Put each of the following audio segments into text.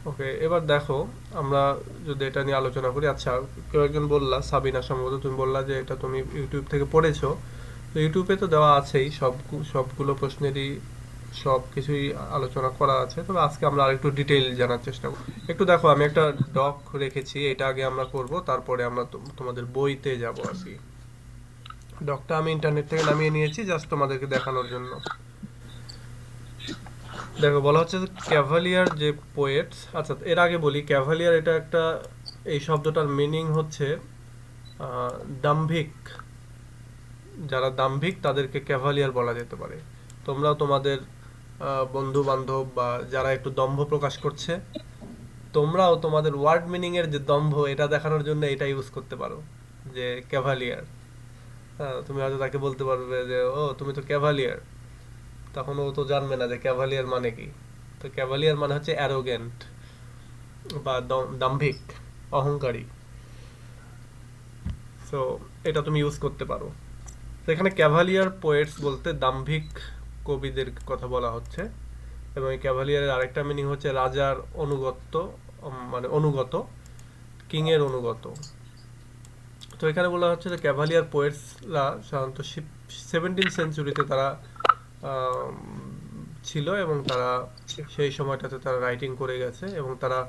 ওকে, এবার দেখো আমরা যদি এটা নিয়ে আলোচনা করি। আচ্ছা, কেউ একজন বললা, সাবিনা সম্ভবত, তুমি বললা যে এটা তুমি ইউটিউব থেকে পড়েছো। তো ইউটিউবে তো দেওয়া আছেই সবগুলো প্রশ্নেরই সব কিছুই আলোচনা করা আছে, তবে আজকে আমরা আরেকটু ডিটেইল জানার চেষ্টা করব। একটু দেখো, আমি একটা ডক রেখেছি, এটা আগে আমরা করব, তারপরে আমরা তোমাদের বইতে যাব আর কি। ডকটা আমি ইন্টারনেট থেকে নামিয়ে নিয়েছি জাস্ট তোমাদেরকে দেখানোর জন্য। দেখো, বলা হচ্ছে যে ক্যাভালিয়ার যে পোয়েটস, আচ্ছা এর আগে বলি, ক্যাভালিয়ার এটা একটা, এই শব্দটার মিনিং হচ্ছে আহ, দাম্ভিক। যারা দাম্ভিক তাদেরকে ক্যাভালিয়ার বলা যেতে পারে। তোমরাও তোমাদের বন্ধু বান্ধব বা যারা একটু দম্ভ প্রকাশ করছে, তোমরাও তোমাদের ওয়ার্ড মিনিং এর যে দম্ভ এটা দেখানোর জন্য এটা ইউজ করতে পারো, যে ক্যাভালিয়ার। তুমি হয়তো তাকে বলতে পারবে যে ও তুমি তো ক্যাভালিয়ার, তখন ও তো জানবে না যে ক্যাভালিয়ার মানে কি। তো ক্যাভালিয়ার মানে হচ্ছে অ্যারোগেন্ট বা দাম্ভিক, অহংকারী। সো এটা তুমি ইউজ করতে পারো। তো এখানে ক্যাভালিয়ার পোয়েটস বলতে দাম্ভিক কবিদের কথা বলা হচ্ছে। এবং এই ক্যাভালিয়ারের আরেকটা মিনিং হচ্ছে রাজার অনুগত, মানে অনুগত, কিং এর অনুগত। তো এখানে বলা হচ্ছে যে ক্যাভালিয়ার পোয়েটসরা সাধারণত 17th সেঞ্চুরিতে তারা আম, ছিল, এবং তারা সেই সময়টাতে তারা রাইটিং করে গেছে, এবং তারা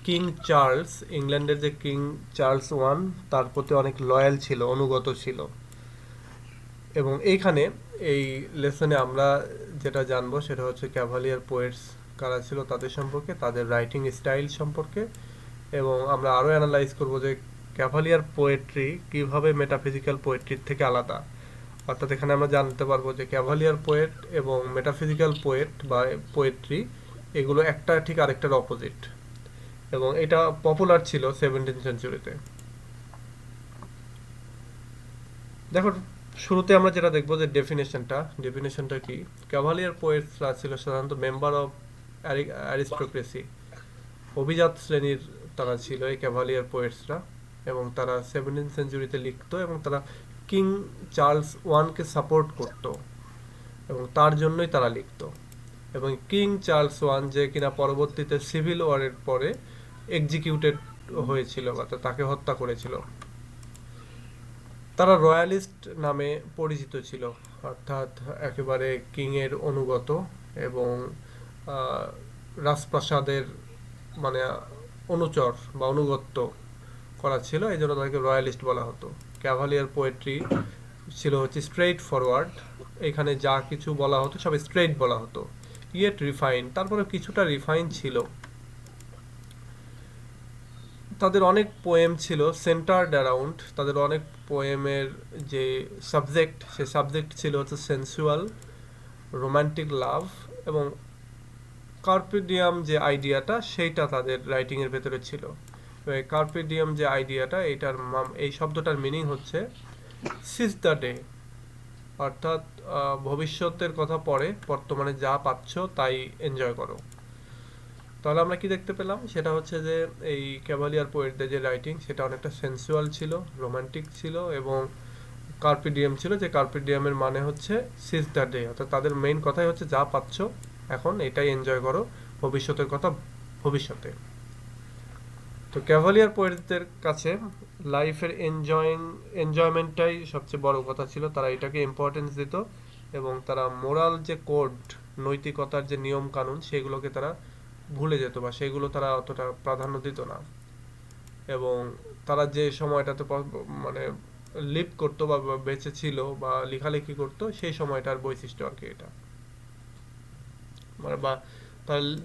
কিং চার্লস, ইংল্যান্ডের যে কিং চার্লস 1, তার প্রতি অনেক লয়াল ছিল, অনুগত ছিল। এবং এইখানে এই লেসনে আমরা যেটা জানবো সেটা হচ্ছে ক্যাভালিয়ার পোয়েটস কারা ছিল, তাদের সম্পর্কে, তাদের রাইটিং স্টাইল সম্পর্কে। এবং আমরা আরও অ্যানালাইজ করব যে ক্যাভালিয়ার পোয়েট্রি কিভাবে মেটাফিজিক্যাল পোয়েট্রির থেকে আলাদা। অর্থাৎ এখানে আমরা জানতে পারবো যে ক্যাভালিয়ার পোয়েট এবং মেটাফিজিক্যাল পোয়েট বা পোয়েট্রি, এগুলো একটা ঠিক আরেকটার অপোজিট। এবং এটা পপুলার ছিল 17th সেঞ্চুরিতে। দেখো, শুরুতে আমরা যেটা দেখবো যে ডেফিনেশনটা কি। ক্যাভালিয়ার পোয়েটসরা ছিল সাধারণত মেম্বার অফ অ্যারিস্টোক্রেসি, অভিজাত শ্রেণীর তারা ছিল এই ক্যাভালিয়ার পোয়েটসরা। এবং তারা 17th সেঞ্চুরিতে লিখতো, এবং তারা কিং চার্লস 1কে সাপোর্ট করত, এবং তার জন্যই তারা লিখতো। এবং কিং চার্লস 1, যে কিনা পরবর্তীতে সিভিল ওয়ারের পরে এক্সিকিউটেড হয়েছিল, অর্থাৎ তাকে হত্যা করেছিল, তারা রয়্যালিস্ট নামে পরিচিত ছিল। অর্থাৎ একেবারে কিং এর অনুগত, এবং আহ, রাজপ্রাসাদের মানে অনুচর বা অনুগত্য করা ছিল, এই জন্য তাদেরকে রয়্যালিস্ট বলা হতো। ক্যাভালিয়ার পোয়েট্রি ছিল হচ্ছে স্ট্রেইট ফরওয়ার্ড, এখানে যা কিছু বলা হতো সব স্ট্রেইট বলা হতো, ইয়েট রিফাইন, তারপরে কিছুটা রিফাইন ছিল। তাদের অনেক পোয়েম ছিল সেন্টার্ড অ্যারাউন্ড, তাদের অনেক পোয়েমের যে সাবজেক্ট, সে সাবজেক্ট ছিল হচ্ছে সেন্সুয়াল, রোমান্টিক লাভ, এবং কার্পেডিয়াম যে আইডিয়াটা সেইটা তাদের রাইটিংয়ের ভেতরে ছিল। কার্পেডিয়াম যে আইডিয়াটা, এই শব্দটার মিনিং হচ্ছে সিজ দ্য ডে, অর্থাৎ ভবিষ্যতের কথা পরে, বর্তমানে যা পাচ্ছ তাই এনজয় করো। তাহলে আমরা কি দেখতে পেলাম, সেটা হচ্ছে যে এই ক্যাভালিয়ার পোয়েটদের যে রাইটিং সেটা অনেকটা সেন্সুয়াল ছিল, রোমান্টিক ছিল, এবং কার্পিডিয়াম ছিল, যে কার্পিডিয়ামের মানে হচ্ছে সিজ দ্য ডে, অর্থাৎ তাদের মেইন কথাই হচ্ছে যা পাচ্ছ এখন এটাই এনজয় করো, ভবিষ্যতের কথা ভবিষ্যতে। তো ক্যাভালিয়ার পোয়েটদের কাছে লাইফের এনজয়মেন্টটাই সবচেয়ে বড় কথা ছিল, তারা এটাকে ইম্পর্টেন্স দিত। এবং তারা মোরাল যে কোড, নৈতিকতার যে নিয়ম কানুন, সেগুলোকে তারা ভুলে যেত, বা সেগুলো তারা অতটা প্রাধান্য দিত না। এবং তারা যে সময়টাতে মানে লিভ করতো বা বেঁচে ছিল বা লেখালেখি করতো, সেই সময়টার বৈশিষ্ট্য আর কি এটা। মানে বা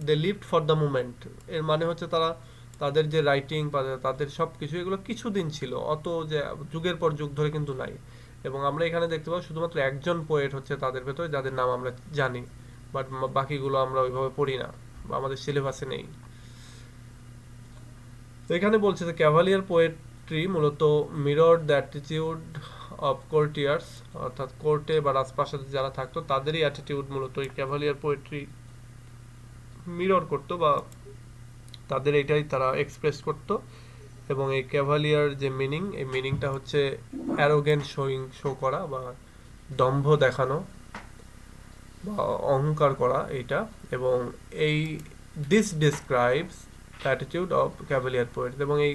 they lived for the moment, এর মানে হচ্ছে তারা তাদের যে রাইটিং বা তাদের সব কিছু, এগুলো কিছুদিন ছিল, অত যে যুগের পর যুগ ধরে কিন্তু নাই। এবং আমরা এখানে দেখতে পাবো শুধুমাত্র একজন পোয়েট হচ্ছে তাদের ভেতরে, যাদের নাম আমরা জানি, বাট বাকিগুলো আমরা ওইভাবে পড়ি না বা আমাদের সিলেবাসে নেই। তো এখানে বলছে যে ক্যাভালিয়ার পোয়েট্রি মূলত মিরর দ্য অ্যাটিটিউড অফ কোর্টিয়ার্স, অর্থাৎ কোর্টে বা রাজপ্রাসাদে যারা থাকতো তাদেরই অ্যাটিটিউড মূলত এই ক্যাভালিয়ার পোয়েট্রি মিরর করতো, বা তাদের এটাই তারা এক্সপ্রেস করতো। এবং এই ক্যাভালিয়ার যে মিনিং, এই মিনিংটা হচ্ছে অ্যারোগেন্ট শো করা, বা দম্ভ দেখানো, বা অহংকার করা এইটা। এবং এই this describes attitude of cavalier poets, এবং এই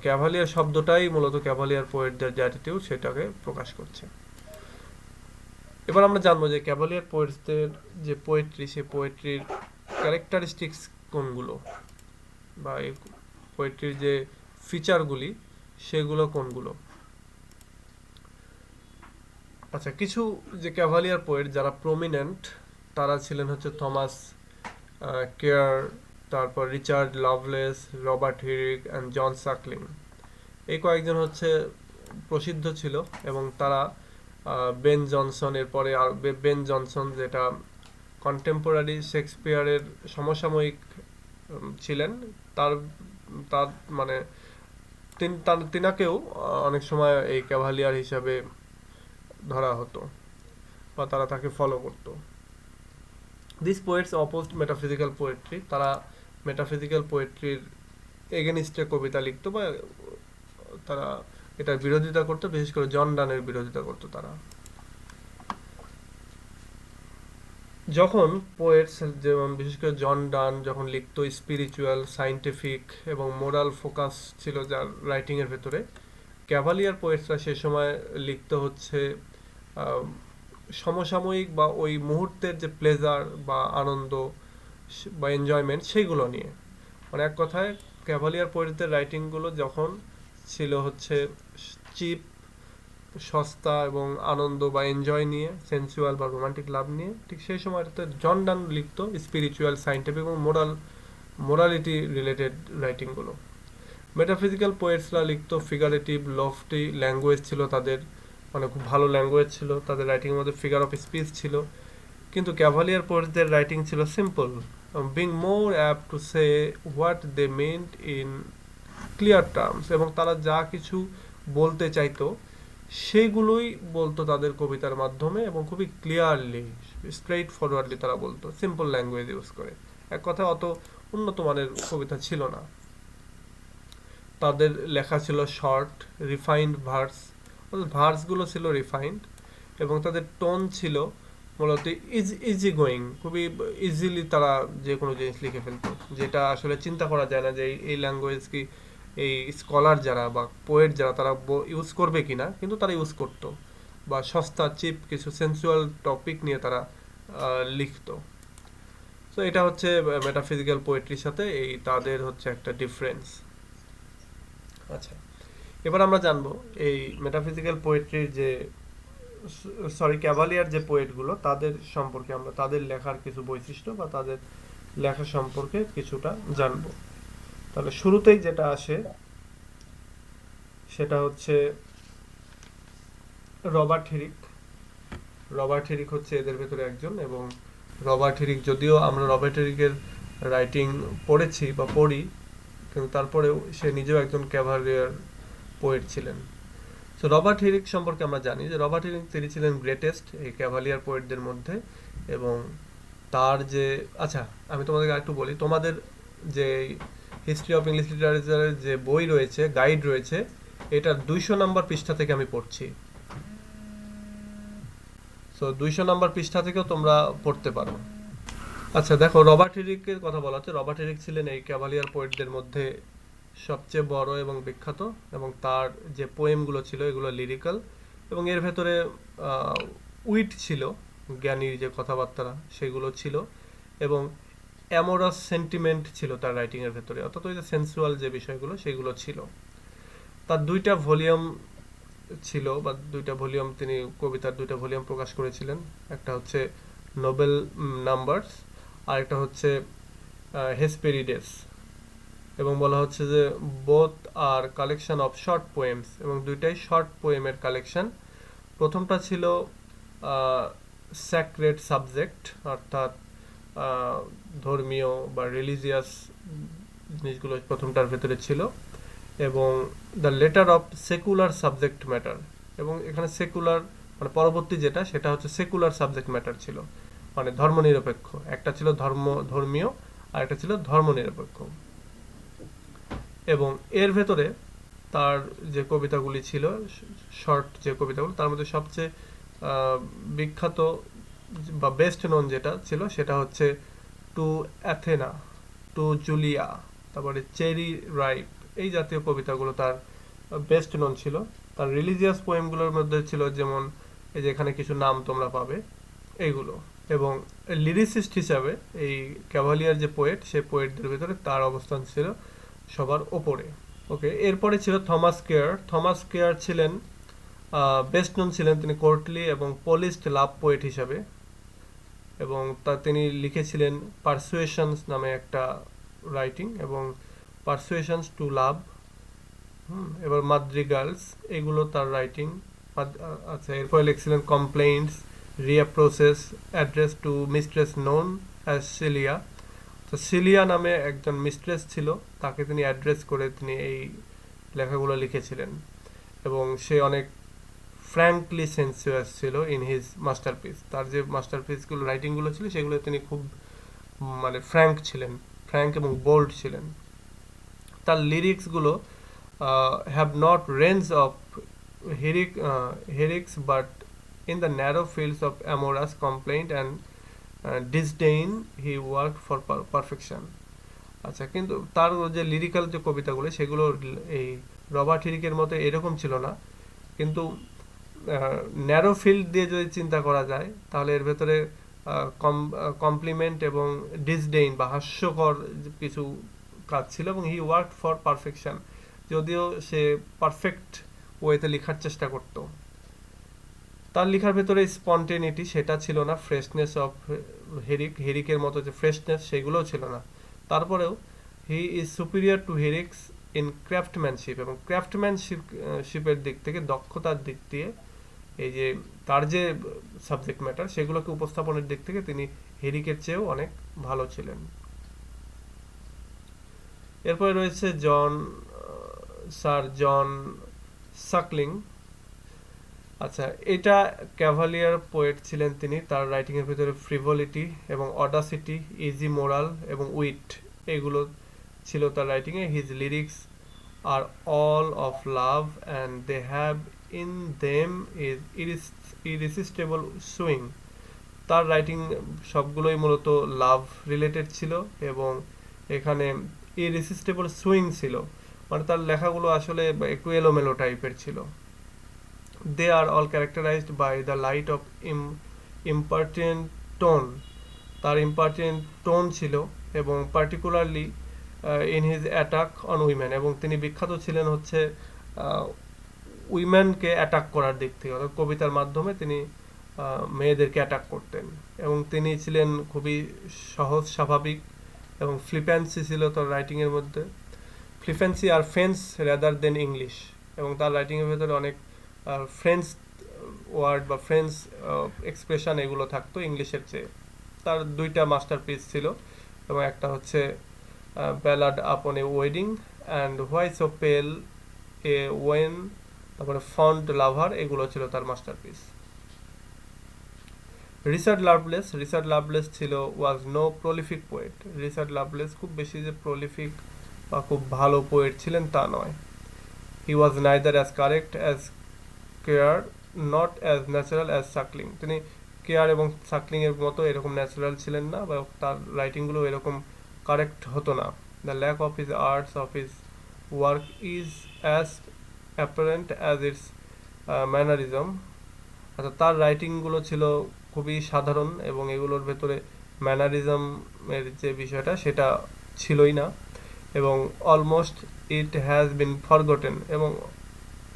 ক্যাভালিয়ার শব্দটাই মূলত ক্যাভালিয়ার পোয়েটদের যে অ্যাটিটিউড সেটাকে প্রকাশ করছে। এবার আমরা জানবো যে ক্যাভালিয়ার পোয়েটসদের যে পোয়েট্রি, সেই পোয়েট্রির ক্যারেক্টারিস্টিক্স কোনগুলো, বা এই পোয়েট্রির যে ফিচারগুলি সেগুলো কোনগুলো। আচ্ছা, কিছু যে ক্যাভালিয়ার পোয়েট যারা প্রমিনেন্ট তারা ছিলেন হচ্ছে থমাস কেয়ার, তারপর Richard Lovelace, Robert Herrick and John Suckling. এই কয়েকজন হচ্ছে প্রসিদ্ধ ছিল, এবং তারা বেন জনসন, এরপরে আর বেন জনসন যেটা কন্টেম্পোরারি শেক্সপিয়ারের সমসাময়িক ছিলেন, তার তার মানে তিনাকেও অনেক সময় এই ক্যাভালিয়ার হিসাবে ধরা হতো, বা তারা তাকে ফলো করতো। This poets opposed metaphysical poetry, তারা মেটাফিজিক্যাল পোয়েট্রির এগেনিস্টে কবিতা লিখতো, বা তারা এটার বিরোধিতা করতো, বিশেষ করে জন ডানের বিরোধিতা করতো তারা। যখন পোয়েটস যেমন বিশেষ করে জন ডান যখন লিখতো স্পিরিচুয়াল, সায়েন্টিফিক এবং মোরাল ফোকাস ছিল যার রাইটিংয়ের ভেতরে, ক্যাভালিয়ার পোয়েটসরা সে সময় লিখতে হচ্ছে সমসাময়িক বা ওই মুহূর্তের যে প্লেজার বা আনন্দ বা এনজয়মেন্ট সেইগুলো নিয়ে। মানে এক কথায় ক্যাভালিয়ার পোয়েটদের রাইটিংগুলো যখন ছিল হচ্ছে চিপ, সস্তা এবং আনন্দ বা এনজয় নিয়ে, সেন্সুয়াল বা রোমান্টিক লাভ নিয়ে, ঠিক সেই সময়টাতে জন ডান লিখতো স্পিরিচুয়াল, সায়েন্টিফিক এবং মোরালিটি রিলেটেড রাইটিংগুলো। মেটাফিজিক্যাল পোয়েটসরা লিখতো ফিগারেটিভ, লফটি ল্যাঙ্গুয়েজ ছিল তাদের, মানে খুব ভালো ল্যাঙ্গুয়েজ ছিল তাদের রাইটিংয়ের মধ্যে, ফিগার অফ স্পিচ ছিল। কিন্তু ক্যাভালিয়ার পোয়েটসদের রাইটিং ছিল simple, being more apt to say what they meant in clear terms, এবং তারা যা কিছু বলতে চাইতো সেইগুলোই বলতো তাদের কবিতার মাধ্যমে, এবং খুবই ক্লিয়ারলি, স্ট্রেইট ফরওয়ার্ডলি তারা বলতো, সিম্পল ল্যাঙ্গুয়েজ ইউজ করে। এক কথায় অত উন্নত মানের কবিতা ছিল না। তাদের লেখা ছিল শর্ট, রিফাইন্ড ভার্সগুলো ছিল রিফাইন্ড, এবং তাদের টোন ছিল মূলত ইজি গোয়িং, খুবই ইজিলি তারা যে কোনো জিনিস লিখে ফেলতো, যেটা আসলে চিন্তা করা যায় না যে এই ল্যাঙ্গুয়েজ কি এই স্কলার যারা বা পোয়েট যারা তারা ইউজ করবে কিনা, কিন্তু তারা ইউজ করতো। বা সস্তা চিপ কিছু সেন্সুয়াল টপিক নিয়ে তারা লিখতো। তো এটা হচ্ছে মেটাফিজিক্যাল পোয়েট্রির সাথে এই তাদের হচ্ছে একটা ডিফারেন্স। আচ্ছা, এবার আমরা জানবো এই মেটাফিজিক্যাল পোয়েট্রির যে ক্যাভালিয়ার যে পোয়েটগুলো তাদের সম্পর্কে, আমরা তাদের লেখার কিছু বৈশিষ্ট্য বা তাদের লেখা সম্পর্কে কিছুটা জানবো। তাহলে শুরুতেই যেটা আসে সেটা হচ্ছে রবার্ট হিরিক। রবার্ট হিরিক হচ্ছে এদের ভেতরে একজন, এবং রবার্ট হিরিক, যদিও আমরা রবার্ট হিরিকের রাইটিং পড়েছি বা পড়ি, কিন্তু তারপরেও সে নিজেও একজন ক্যাভালিয়ার পোয়েট ছিলেন। তো রবার্ট হিরিক সম্পর্কে আমরা জানি যে রবার্ট হিরিক তিনি ছিলেন গ্রেটেস্ট এই ক্যাভালিয়ার পোয়েটদের মধ্যে, এবং তার যে, আচ্ছা আমি তোমাদেরকে একটু বলি, তোমাদের যে হিস্ট্রি অফ ইংলিশ লিটারেচারের যে বই রয়েছে, গাইড রয়েছে, এটার 200 নম্বর পৃষ্ঠা থেকে আমি পড়ছি। তো 200 নম্বর পৃষ্ঠা থেকেও তোমরা পড়তে পারো। আচ্ছা দেখো, রবার্ট হিরিকের কথা বলা হচ্ছে। রবার্ট হিরিক ছিলেন এই ক্যাভালিয়ার পোয়েটদের মধ্যে সবচেয়ে বড় এবং বিখ্যাত, এবং তার যে পোয়েমগুলো ছিল এগুলো লিরিক্যাল, এবং এর ভেতরে উইট ছিল, জ্ঞানীর যে কথাবার্তা সেগুলো ছিল, এবং অ্যামোরাস সেন্টিমেন্ট ছিল তার রাইটিংয়ের ভেতরে, অর্থাৎ ওই যে সেন্সুয়াল যে বিষয়গুলো সেগুলো ছিল। তার 2টা ভলিউম ছিল, বা 2টা ভলিউম তিনি কবিতার 2টা ভলিউম প্রকাশ করেছিলেন। একটা হচ্ছে নোবেল নাম্বারস, আর একটা হচ্ছে হেসপেরিডেস, এবং বলা হচ্ছে যে both are collection of short poems, এবং 2টাই শর্ট পোয়েমের কালেকশন। প্রথমটা ছিল স্যাক্রেড সাবজেক্ট, অর্থাৎ ধর্মীয় বা রিলিজিয়াস জিনিসগুলো প্রথমটার ভেতরে ছিল, এবং the letter of secular subject matter, এবং এখানে সেকুলার মানে পরবর্তী যেটা সেটা হচ্ছে সেকুলার সাবজেক্ট ম্যাটার ছিল, মানে ধর্মনিরপেক্ষ। একটা ছিল ধর্মীয়, আর একটা ছিল ধর্মনিরপেক্ষ। এবং এর ভেতরে তার যে কবিতাগুলি ছিল, শর্ট যে কবিতাগুলো, তার মধ্যে সবচেয়ে বিখ্যাত বা বেস্ট নোন যেটা ছিল সেটা হচ্ছে টু অ্যাথেনা, টু জুলিয়া, তারপরে চেরি রাইপ, এই জাতীয় কবিতাগুলো তার বেস্ট নন ছিল। তার রিলিজিয়াস পোয়েমগুলোর মধ্যে ছিল যেমন এই যে এখানে কিছু নাম তোমরা পাবে এইগুলো। এবং লিরিসিস্ট হিসাবে এই ক্যাভালিয়ার যে পোয়েট, সে পোয়েটদের ভিতরে তার অবস্থান ছিল সবার ওপরে। ওকে, এরপরে ছিল থমাস কেয়ার। থমাস কেয়ার ছিলেন বেস্ট নন ছিলেন তিনি কোর্টলি এবং পলিশড লাভ পোয়েট হিসাবে, এবং তিনি লিখেছিলেন পারসুয়েশনস নামে একটা রাইটিং এবং পারসুয়েশনস টু লাভ, এবার মাদ্রিগালস, এগুলো তার রাইটিং। আচ্ছা, এরপরে লিখছিলেন complaints, reproaches, address to mistress known as Celia. তো সিলিয়া নামে একজন মিস্ট্রেস ছিল, তাকে তিনি অ্যাড্রেস করে তিনি এই লেখাগুলো লিখেছিলেন, এবং সে অনেক ফ্র্যাঙ্কলি সেন্সুয়াস ছিল ইন হিজ মাস্টারপিস। তার যে মাস্টারপিসগুলো রাইটিংগুলো ছিল সেগুলো তিনি খুব মানে ফ্র্যাঙ্ক ছিলেন, ফ্র্যাঙ্ক এবং বোল্ড ছিলেন। তার লিরিক্সগুলো have not range of Herrick's but in the narrow fields of amorous complaint and disdain he work for perfection. আচ্ছা, কিন্তু তার যে লিরিক্যাল যে কবিতাগুলো সেগুলো এই রবার্ট হিরিকের মতো এরকম ছিল না, কিন্তু ন্যারো ফিল্ড দিয়ে যদি চিন্তা করা যায় তাহলে এর ভেতরে কমপ্লিমেন্ট এবং ডিসডেইন বা হাস্যকর কিছু কাজ ছিল, এবং হি ওয়ার্ক ফর পারফেকশন, যদিও সে পারফেক্ট ওয়েতে লেখার চেষ্টা করত। তার লেখার ভেতরে স্পন্টেনিটি সেটা ছিল না, ফ্রেশনেস অফ হেরিকের মতো যে ফ্রেশনেস সেগুলোও ছিল না। তারপরেও he is superior to Herrick's in craftsmanship, এবং ক্রাফটম্যানশিপের দিক থেকে, দক্ষতার দিক দিয়ে, এই যে তার যে সাবজেক্ট ম্যাটার সেগুলোকে উপস্থাপনের দিক থেকে তিনি হেরিকের চেয়েও অনেক ভালো ছিলেন। এরপরে রয়েছে স্যার জন সাকলিং। আচ্ছা, এটা ক্যাভালিয়ার পোয়েট ছিলেন তিনি। তার রাইটিংয়ের ভিতরে ফ্রিভলিটি এবং অডাসিটি, ইজি মোরাল এবং উইট, এগুলো ছিল তার রাইটিংয়ে। His lyrics are all of love and they have in them is irresistible swing. তার রাইটিং সবগুলোই মূলত লাভ রিলেটেড ছিল, এবং এখানে ইরিসিস্টেবল সুইং ছিল, মানে তার লেখাগুলো আসলে একটু এলোমেলো টাইপের ছিল। They are all characterized by the light of impertinent tone. তার impertinent tone ছিল, এবং particularly in his attack on women, এবং তিনি বিখ্যাত ছিলেন হচ্ছে উইমেনকে অ্যাটাক করার দিক থেকে, অর্থাৎ কবিতার মাধ্যমে তিনি মেয়েদেরকে অ্যাটাক করতেন, এবং তিনি ছিলেন খুবই সহজ স্বাভাবিক, এবং ফ্লিপ্যান্সি ছিল তার রাইটিংয়ের মধ্যে। ফ্লিপ্যান্সি আর ফেন্স রাদার দেন ইংলিশ, এবং তার রাইটিংয়ের ভেতরে অনেক ফ্রেঞ্চ ওয়ার্ড বা ফ্রেঞ্চ এক্সপ্রেশন এগুলো থাকতো ইংলিশের চেয়ে। তার দুইটা মাস্টারপিস ছিল, এবং একটা হচ্ছে ব্যালাড আপন এ ওয়েডিং অ্যান্ড হোয়াই সো পেল এ ওয়েন, তারপরে ফন্ড লাভার, এগুলো ছিল তার মাস্টারপিস। রিচার্ড লাভলেস ছিল was no prolific poet. Richard Lovelace খুব বেশি যে প্রলিফিক বা খুব ভালো পোয়েট ছিলেন তা নয়। He was neither as correct as Carew, not as natural as Suckling. তিনি কেয়ার এবং সাকলিংয়ের মতো এরকম ন্যাচারাল ছিলেন না, বা তার রাইটিংগুলো এরকম কারেক্ট হতো না। The lack of his arts of his work is as apparent as its mannerism. অর্থাৎ তার রাইটিংগুলো ছিল খুবই সাধারণ, এবং এগুলোর ভেতরে ম্যানারিজমের যে বিষয়টা সেটা ছিলই না, এবং almost it has been forgotten, এবং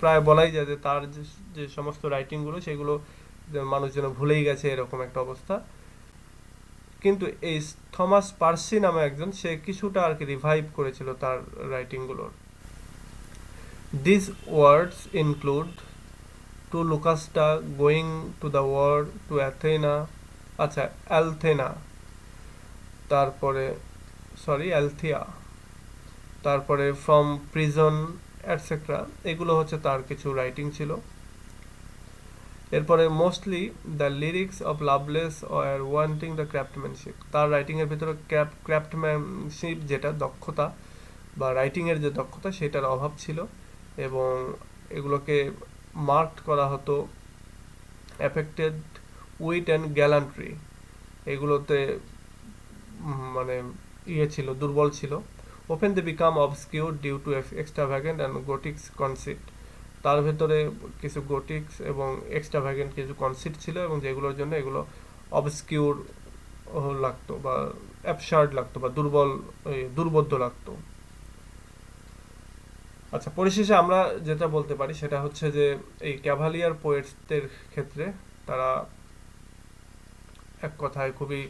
প্রায় বলাই যায় যে তার যে সমস্ত রাইটিংগুলো সেগুলো মানুষ যেন ভুলেই গেছে, এরকম একটা অবস্থা। কিন্তু এই থমাস পার্সি নামে একজন, সে কিছুটা আর কি রিভাইভ করেছিল তার রাইটিংগুলোর। This words include to Lucasta, going to the world, to Athena, আচ্ছা অ্যালথেনা, তারপরে অ্যালথিয়া, তারপরে ফ্রম প্রিজন এটসেট্রা, এগুলো হচ্ছে তার কিছু রাইটিং ছিল। এরপরে mostly the lyrics of Lovelace are wanting the craftsmanship. তার রাইটিংয়ের ভিতরে ক্রাফটম্যানশিপ, যেটা দক্ষতা বা রাইটিংয়ের যে দক্ষতা, সেটার অভাব ছিল, এবং এগুলোকে মার্কড করা হতো অ্যাফেক্টেড উইট অ্যান্ড গ্যালান্ট্রি। এগুলোতে মানে ছিল, দুর্বল ছিল। Open they become obscure due to extravagant and gothics conceit. তার ভেতরে কিছু গোটিক্স এবং এক্সট্রাভ্যাগেন্ট কিছু কনসিট ছিল, এবং যেগুলোর জন্য এগুলো অবসকিউর লাগতো বা অ্যাবসার্ড লাগতো বা দুর্বোধ্য লাগতো। আচ্ছা, পরিশেষে আমরা যেটা বলতে পারি সেটা হচ্ছে যে এই ক্যাভালিয়ার পোয়েটসদের ক্ষেত্রে তারা এক কথায় খুবই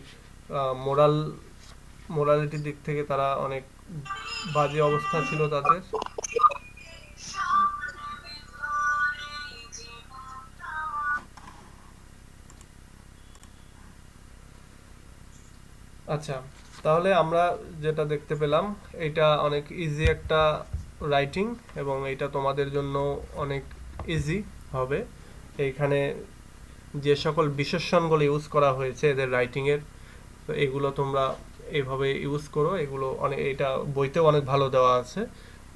মোরাল মোরালিটির দিক থেকে তারা অনেক বাজে অবস্থা ছিল তাদের। আচ্ছা, তাহলে আমরা যেটা দেখতে পেলাম, এটা অনেক ইজি একটা রাইটিং, এবং এটা তোমাদের জন্য অনেক ইজি হবে। এইখানে যে সকল বিশেষণগুলো ইউজ করা হয়েছে এদের রাইটিংয়ের, তো এগুলো তোমরা এইভাবে ইউজ করো। এগুলো অনেক, এটা বইতেও অনেক ভালো দেওয়া আছে।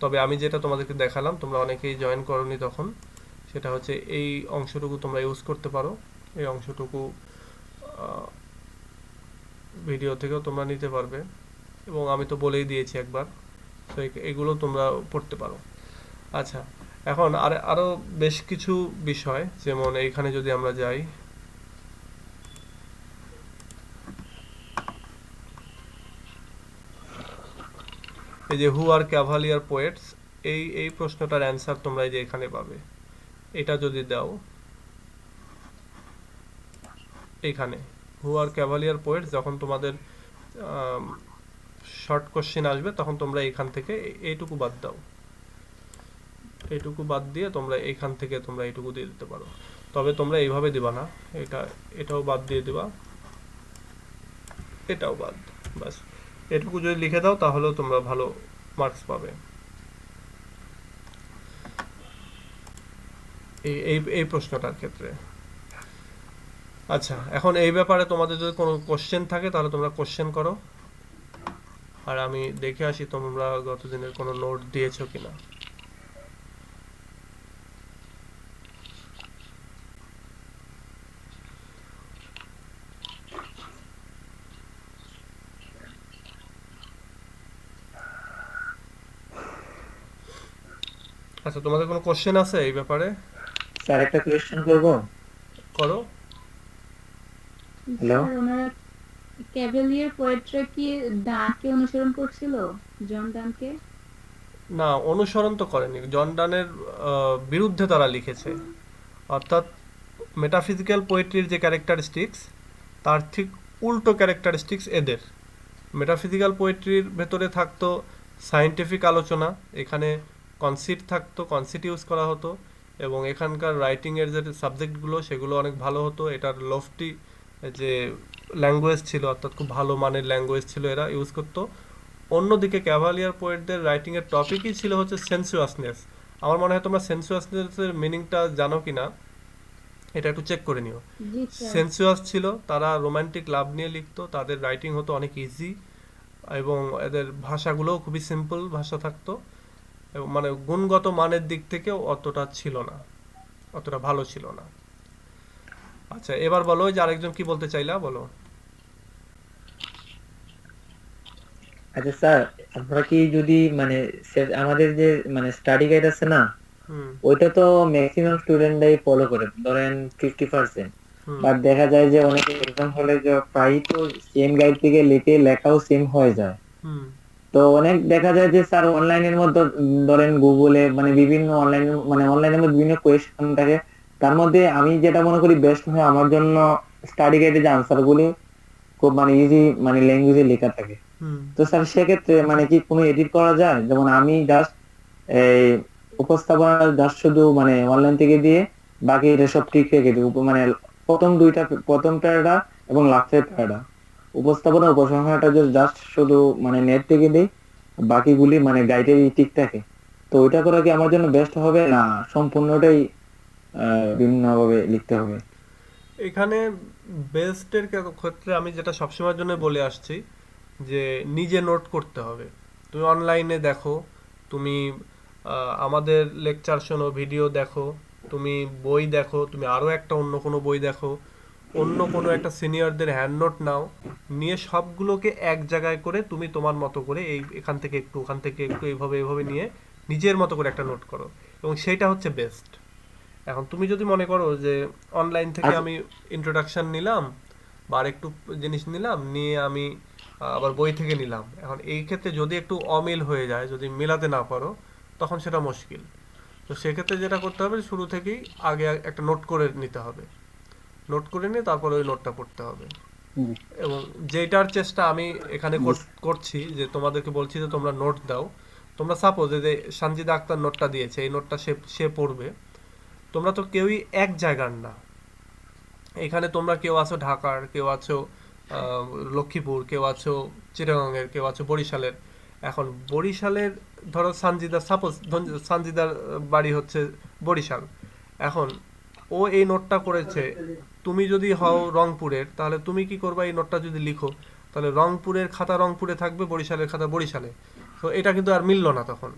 তবে আমি যেটা তোমাদেরকে দেখালাম, তোমরা অনেকেই জয়েন করনি তখন, সেটা হচ্ছে এই অংশটুকু তোমরা ইউজ করতে পারো। এই অংশটুকু ভিডিও থেকেও তোমরা নিতে পারবে, এবং আমি তো বলেই দিয়েছি একবার, তো এগুলো তোমরা পড়তে পারো। আচ্ছা, এখন আরও বেশ কিছু বিষয়, যেমন এইখানে যদি আমরা যাই, এই যে হু আর ক্যাভালিয়ার পোয়েটস, এই প্রশ্নটার অ্যান্সার তোমরা এই যে এখানে পাবে। এটা যদি দাও এইখানে, হু আর ক্যাভালিয়ার পোয়েটস, যখন তোমাদের শর্ট কোশ্চেন আসবে তখন তোমরা এখান থেকে এইটুকু বাদ দাও, এইটুকু বাদ দিয়ে তোমরা এইখান থেকে তোমরা এইটুকু দিয়ে দিতে পারো। তবে তোমরা এইভাবে দিবা না, এটাও বাদ দিয়ে দিবা, এটাও বাদ। বাস, এটুকু যদি লিখে দাও তাহলেও তোমরা ভালো মার্কস পাবে এই এই এই প্রশ্নটার ক্ষেত্রে। আচ্ছা, এখন এই ব্যাপারে তোমাদের যদি কোনো কোশ্চেন থাকে তাহলে তোমরা কোশ্চেন করো, আর আমি দেখে আসি তোমরা গত দিনের কোনো নোট দিয়েছো কিনা। আচ্ছা, তোমাদের কোনো কোশ্চেন আছে এই ব্যাপারে? স্যার একটা কোয়েশ্চেন করব। করো। হ্যালো। স্যার ওনারা ক্যাভেলিয়ার পোয়েটরা কি ডানকে অনুসরণ করছিল, জন ডানকে? না, অনুসরণ তো করেনি, জন ডানের বিরুদ্ধে তারা লিখেছে। অর্থাৎ মেটাফিজিক্যাল পোয়েট্রির যে ক্যারেক্টারিস্টিক্স, তার ঠিক উল্টো ক্যারেক্টারিস্টিক্স এদের। মেটাফিজিক্যাল পোয়েট্রির ভেতরে থাকতো সায়েন্টিফিক আলোচনা, এখানে কনসিট থাকতো, কনসিট ইউজ করা হতো, এবং এখানকার রাইটিংয়ের যে সাবজেক্টগুলো সেগুলো অনেক ভালো হতো। এটার লফটি যে ল্যাঙ্গুয়েজ ছিল, অর্থাৎ খুব ভালো মানের ল্যাঙ্গুয়েজ ছিল, এরা ইউজ করতো। অন্যদিকে ক্যাভালিয়ার পোয়েটদের রাইটিংয়ের টপিকই ছিল হচ্ছে সেন্সুয়াসনেস। আমার মনে হয় তোমরা সেন্সুয়াসনেসের মিনিংটা জানো কি না, এটা একটু চেক করে নিও। জি স্যার। সেন্সুয়াস ছিল, তারা রোমান্টিক লাভ নিয়ে লিখতো, তাদের রাইটিং হতো অনেক ইজি, এবং এদের ভাষাগুলোও খুবই সিম্পল ভাষা থাকতো, এবং মানে গুণগত মানের দিক থেকেও অতটা ছিল না, অতটা ভালো ছিল না। আচ্ছা, এবার বলো যে আরেকজন কি বলতে চাইলা, বলো। আচ্ছা স্যার, আমরা কি যদি মানে আমাদের যে মানে স্টাডি গাইড আছে না, হুম। ওইটা তো ম্যাক্সিমাম স্টুডেন্টরাই ফলো করে, ধরেন 50%। হুম। বাট দেখা যায় যে অনেকে এক্সাম হলে যে প্রায় তো সেম গাইড থেকে লিখে লেখাও সেম হয়ে যায়। হুম। তো অনেক দেখা যায় যে স্যার অনলাইনের মধ্যে ধরেন গুগলে মানে বিভিন্ন অনলাইন মানে অনলাইনের মধ্যে বিভিন্ন কোয়েশ্চেন থাকে। তার মধ্যে আমি যেটা মনে করি বেস্ট হয় আমার জন্য, স্টাডি গাইডে যে আনসার গুলি খুব মানে ইজি মানে ল্যাঙ্গুয়েজে লেখা থাকে। হুম। তো স্যার সেক্ষেত্রে মানে কি কোনো এডিট করা যায়? যেমন আমি জাস্ট এই উপস্থাপনা জাস্ট শুধু মানে অনলাইন থেকে দিয়ে বাকি এটা সব ঠিক রেখে দিই। মানে প্রথম প্যারাটা এবং লাস্টের প্যারাটা উপস্থাপনা উপসংহারটা জাস্ট শুধু মানে নেট থেকে দিই, বাকিগুলি মানে গাইডেই ঠিক থাকে। তো ওইটা করা কি আমার জন্য বেস্ট হবে, না সম্পূর্ণটাই বিভিন্নভাবে লিখতে হবে? এখানে বেস্টের ক্ষেত্রে আমি যেটা সবসময়ের জন্য বলে আসছি, যে নিজে নোট করতে হবে। তুমি অনলাইনে দেখো, তুমি আমাদের লেকচার শোনো, ভিডিও দেখো, তুমি বই দেখো, তুমি আরও একটা অন্য কোনো বই দেখো, অন্য কোনো একটা সিনিয়রদের হ্যান্ড নোট নাও, নিয়ে সবগুলোকে এক জায়গায় করে তুমি তোমার মতো করে এই এখান থেকে একটু ওখান থেকে একটু এইভাবে এইভাবে নিয়ে নিজের মতো করে একটা নোট করো, এবং সেইটা হচ্ছে বেস্ট। এখন তুমি যদি মনে করো যে অনলাইন থেকে আচ্ছা আমি ইন্ট্রোডাকশন নিলাম বা আরেকটু জিনিস নিলাম, নিয়ে আমি আবার বই থেকে নিলাম, এখন এই ক্ষেত্রে যদি একটু অমিল হয়ে যায়, যদি মেলাতে না পারো, তখন সেটা মুশকিল। তো সেক্ষেত্রে যেটা করতে হবে, শুরু থেকেই আগে একটা নোট করে নিতে হবে, নোট করে নিয়ে তারপরে ওই নোটটা পড়তে হবে। হুম, এবং যেটার চেষ্টা আমি এখানে বুঝ- করছি, যে তোমাদেরকে বলছি যে তোমরা নোট দাও। তোমরা সাপোজ যে সানজিদা আক্তার নোটটা দিয়েছে, এই নোটটা সে সে পড়বে, তোমরা তো কেউই এক জায়গার না। এখানে তোমরা কেউ আছো ঢাকার, কেউ আছো লক্ষ্মীপুর, কেউ আছো চিটাগাংয়ের, কেউ আছো বরিশালের। এখন বরিশালের ধরো সানজিদা, সাপোজ সানজিদার বাড়ি হচ্ছে বরিশাল। এখন ও এই নোটটা করেছে, তুমি যদি হও রংপুরের, তাহলে তুমি কি করবা, এই নোটটা যদি লিখো, তাহলে রংপুরের খাতা রংপুরে থাকবে, বরিশালের খাতা বরিশালে। তো এটা কিন্তু আর মিললো না তখন।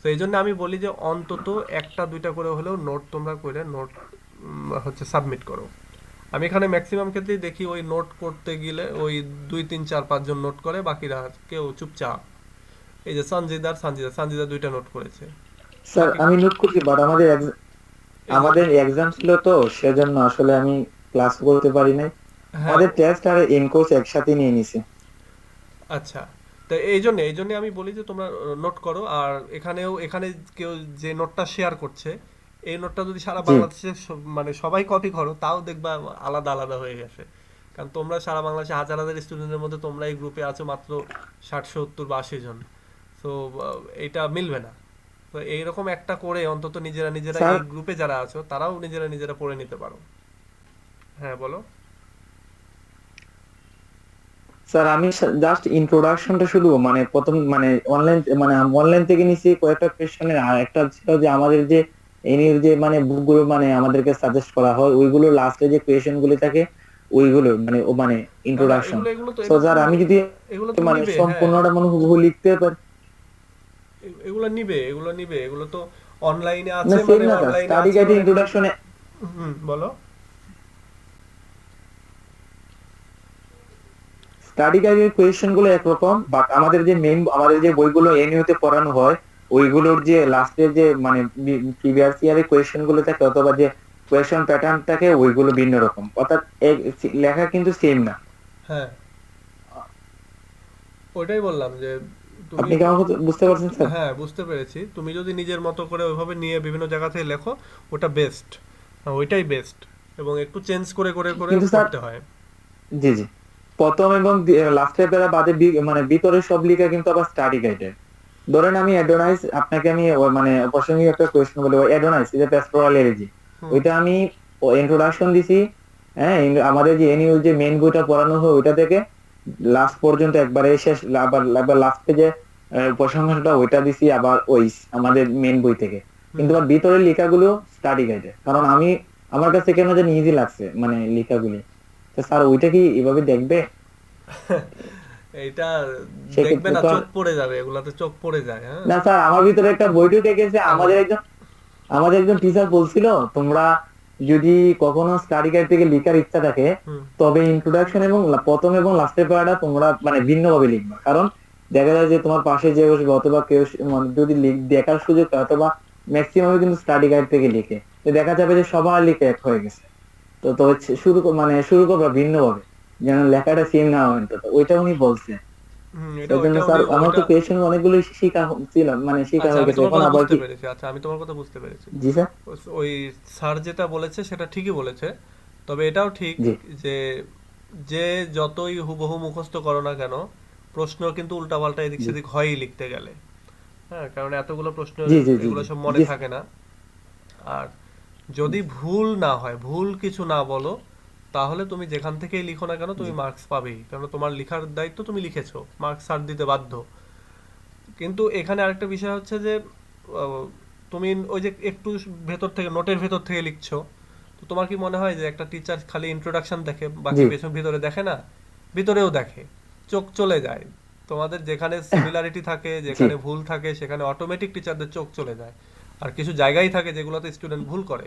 তো এই জন্য আমি বলি যে অন্তত একটা দুইটা করে হলেও নোট তোমরা করে নোট হচ্ছে সাবমিট করো। আমি এখানে ম্যাক্সিমাম ক্ষেত্রেই দেখি ওই নোট করতে গেলে ওই 2 3 4 5 জন নোট করে, বাকিরা কেউ চুপচাপ। এই যে সঞ্জিদা 2টা নোট করেছে, স্যার বাকি আমি নোট করছি, বাট আমাদের এই যে আমাদের এক্সাম ছিল তো, সেজন্য আসলে আমি ক্লাস করতে পারি নাই। হ্যাঁ আমাদের টেস্ট আর ইনকোর্স একসাথে নিয়ে নিছে। আচ্ছা। তো এই জন্য আমি বলি যে তোমরা নোট করো। আর এখানে কেউ যে নোটটা শেয়ার করছে, এই নোটটা যদি সারা জি বাংলাদেশে মানে সবাই কপি করো, তাও দেখবা আলাদা আলাদা হয়ে গেছে। কারণ তোমরা সারা বাংলাদেশে হাজার হাজার স্টুডেন্টের মধ্যে তোমরা এই গ্রুপে আছো মাত্র 60 70 বা 80 জন। তো এটা মিলবে না। তো এইরকম একটা করে অন্তত নিজেরা নিজেরা স্যার। এই গ্রুপে যারা আছো তারাও নিজেরা নিজেরা পড়ে নিতে পারো। হ্যাঁ বলো। স্যার আমি জাস্ট ইন্ট্রোডাকশনটা শুধু মানে প্রথম মানে অনলাইন থেকে নিছি কয়েকটা কোয়েশ্চেনের, আর একটা ছিল যে আমাদের যে এনির যে মানে বুকগুলো মানে আমাদেরকে সাজেস্ট করা হয়, ওইগুলো লাস্টে যে কোয়েশ্চেন গুলো থাকে ওইগুলো মানে ও মানে না না, ইন্ট্রোডাকশন। এগুলো এগুলো তো সো এগুলো স্যার তো আমি যদি এগুলো তো মানে নিবে, হ্যাঁ। সম্পূর্ণটা মানে হুবহু লিখতে পারি। এগুলো নিবে, এগুলো তো অনলাইনে না আছে, সেম মানে না স্যার, অনলাইনে স্টাডি আছে গাইডে মানে এগুলো। ইন্ট্রোডাকশনে হুম, বলো। স্টাডি গাইডের কোয়েশ্চেন গুলো একরকম, বাট আমাদের যে বইগুলো এনইউতে পড়ানো হয়, ওইগুলোর যে লাস্টের যে মানে প্রিভিয়াস ইয়ারের কোয়েশ্চেন গুলো থাকে অথবা যে কোয়েশ্চেন প্যাটার্ন থাকে, ওইগুলো ভিন্ন রকম, অর্থাৎ লেখা কিন্তু সেম না। হ্যাঁ, ওইটাই বললাম যে তুমি আপনি কি আমার কথা বুঝতে পারছেন স্যার? হ্যাঁ, বুঝতে পেরেছি। তুমি যদি নিজের মতো করে ওইভাবে নিয়ে বিভিন্ন জায়গা থেকে লেখো, ওটা বেস্ট। ওইটাই বেস্ট। এবং একটু চেঞ্জ করে করে করে কিন্তু স্যার, করতে হয়। জি জি, প্রথম এবং লাস্টের প্যারা বাদে মানে ভিতরে সব লেখা কিন্তু আবার স্টাডি গাইডের। ধরেন আমি অ্যাডোনাইজ, আপনাকে আমি মানে প্রাসঙ্গিক একটা কোয়েশ্চেন বলবো, অ্যাডোনাইজ যে প্যাস্টোরাল এলিজি, হুম। ওইটা আমি ইন্ট্রোডাকশন দিছি। হ্যাঁ, আমাদের যে এনইউ যে মেইন বইটা পড়ানো হয় ওইটা থেকে লাস্ট পর্যন্ত একবারে শেষ, আবার লাস্টে যে উপসংহারটা ওইটা দিছি আবার ওই আমাদের মেইন বই থেকে। হুম। কিন্তু আবার ভিতরের লেখাগুলো স্টাডি গাইডে, কারণ আমার কাছে কেন জানি ইজি লাগছে মানে লেখাগুলি। তো স্যার ওইটা কি এভাবে দেখবে? এইটা দেখবে সেক্ষেত্রে না, তো চোখ পড়ে যাবে, এগুলাতে চোখ পড়ে যায়, হ্যাঁ। না স্যার, আমার ভিতরে একটা বই ঢুকে গেছে। এখন আমাদের একজন টিচার বলছিল, তোমরা যদি কখনো স্টাডি গাইড থেকে লেখার ইচ্ছা থাকে, হুম। তবে ইন্ট্রোডাকশন এবং প্রথম এবং লাস্টের পারাটা তোমরা মানে ভিন্নভাবে লিখবা। কারণ দেখা যায় যে তোমার পাশে যে বসবে অথবা কেউ মানে যদি দেখার সুযোগ পায়, অথবা ম্যাক্সিমাম কিন্তু স্টাডি গাইড থেকে লিখে, তো দেখা যাবে যে সবার লিখে এক হয়ে গেছে। তো তো হচ্ছে শুরু করবা ভিন্নভাবে, যেন লেখাটা সেম না হয়। তো ওইটা উনি বলছে। হুম, এটা সেই জন্য ওইটা স্যার উনি আমার ওইটা তো কোয়েশ্চেন অনেকগুলো শিখা ছিল, মানে শিখা আচ্ছা, হয়ে আমি গেছে, তোমার এখন কথা আবার বুঝতে কি। পেরেছি। আচ্ছা, আমি তোমার কথা বুঝতে পেরেছি। জি স্যার। ওই স্যার যেটা বলেছে সেটা ঠিকই বলেছে। তবে এটাও ঠিক জি যে যে যতই হুবহু মুখস্থ করো না কেন, প্রশ্ন কিন্তু উল্টাপাল্টা এদিক জি সেদিক হয়ই লিখতে গেলে। হ্যাঁ, কারণ এতগুলো প্রশ্ন জি জি জি এগুলো জি সব মনে জি থাকে না। আর যদি ভুল না হয়, ভুল কিছু না বলো, তাহলে তুমি যেখান থেকেই লিখো না কেন জি তুমি মার্কস পাবেই, কারণ তোমার লেখার দায়িত্ব, তুমি লিখেছো, মার্কস স্যার দিতে বাধ্য। কিন্তু এখানে আরেকটা বিষয় হচ্ছে যে আহ, তুমি ওই যে একটু ভেতর থেকে, নোটের ভেতর থেকে লিখছো, তো তোমার কি মনে হয় যে একটা টিচার খালি ইন্ট্রোডাকশন দেখে, বাকি জি পেছন ভিতরে দেখে না? ভিতরেও দেখে, চোখ চলে যায়। তোমাদের যেখানে সিমিলারিটি থাকে, জি যেখানে ভুল থাকে, সেখানে অটোমেটিক টিচারদের চোখ চলে যায়। আর কিছু জায়গায় থাকে যেগুলোতে স্টুডেন্ট ভুল করে,